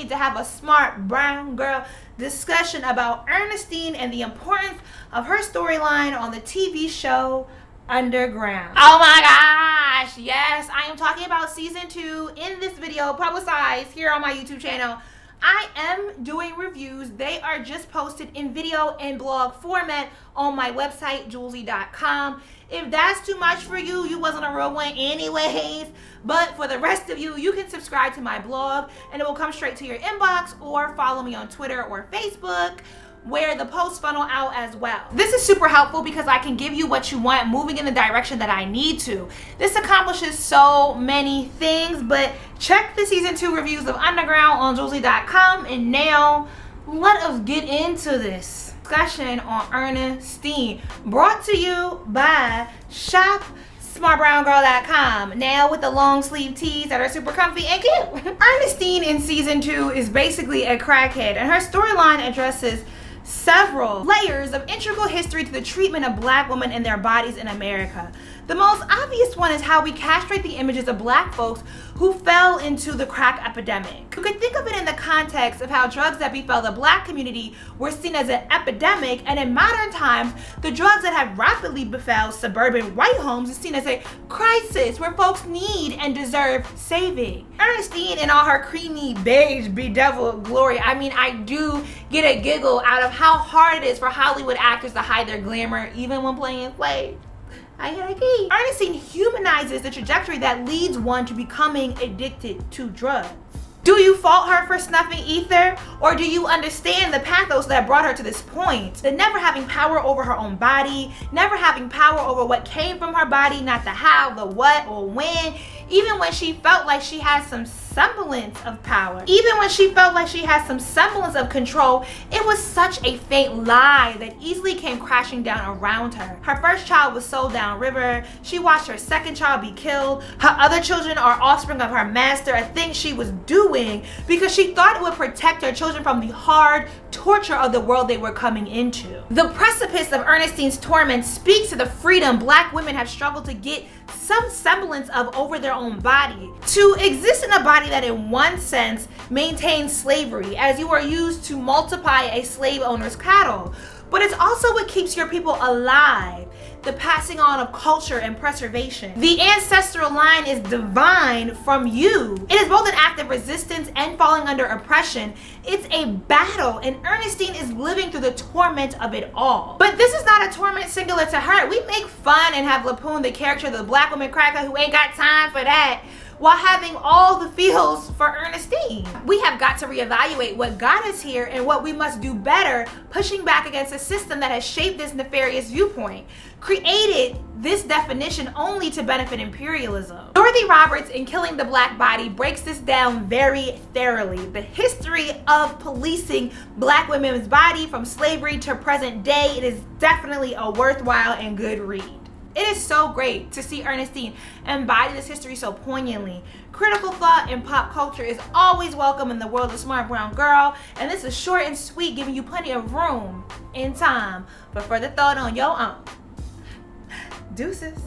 need to have a smart brown girl discussion about Ernestine and the importance of her storyline on the TV show Underground. Oh my gosh, yes, I am talking about season 2 in this video, publicized here on my YouTube channel. I am doing reviews. They are just posted in video and blog format on my website, julesy.com. If that's too much for you, you wasn't a real one anyways. But for the rest of you, you can subscribe to my blog and it will come straight to your inbox, or follow me on Twitter or Facebook, where the posts funnel out as well. This is super helpful because I can give you what you want, moving in the direction that I need to. This accomplishes so many things, but check the season 2 reviews of Underground on julesy.com. And now let us get into this discussion on Ernestine, brought to you by ShopSmartBrownGirl.com. Now with the long sleeve tees that are super comfy and cute. Ernestine in season 2 is basically a crackhead, and her storyline addresses several layers of integral history to the treatment of black women and their bodies in America. The most obvious one is how we castrate the images of black folks who fell into the crack epidemic. You could think of it in the context of how drugs that befell the black community were seen as an epidemic, and in modern times, the drugs that have rapidly befell suburban white homes is seen as a crisis where folks need and deserve saving. Ernestine, in all her creamy beige bedeviled glory, I mean, I do get a giggle out of how hard it is for Hollywood actors to hide their glamour even when playing slaves. Ernestine humanizes the trajectory that leads one to becoming addicted to drugs. Do you fault her for snuffing ether, or do you understand the pathos that brought her to this point? The never having power over her own body, never having power over what came from her body, not the how, the what, or when, even when she felt like she had some semblance of power, even when she felt like she had some semblance of control, it was such a faint lie that easily came crashing down around her. Her first child was sold downriver. She watched her second child be killed. Her other children are offspring of her master, a thing she was doing because she thought it would protect her children from the hard torture of the world they were coming into. The precipice of Ernestine's torment speaks to the freedom black women have struggled to get some semblance of over their own body. To exist in a body that in one sense maintains slavery, as you are used to multiply a slave owner's cattle, but it's also what keeps your people alive, the passing on of culture and preservation. The ancestral line is divine from you. It is both an act of resistance and falling under oppression. It's a battle, and Ernestine is living through the torment of it all. But this is not a torment singular to her. We make fun and have Lapoon, the character of the black woman cracker who ain't got time for that, while having all the feels for Ernestine. We have got to reevaluate what got us here and what we must do better, pushing back against a system that has shaped this nefarious viewpoint, created this definition only to benefit imperialism. Dorothy Roberts in Killing the Black Body breaks this down very thoroughly. The history of policing black women's body from slavery to present day, it is definitely a worthwhile and good read. It is so great to see Ernestine embody this history so poignantly. Critical thought in pop culture is always welcome in the world of Smart Brown Girl, and this is short and sweet, giving you plenty of room and time for further thought on your own. Deuces.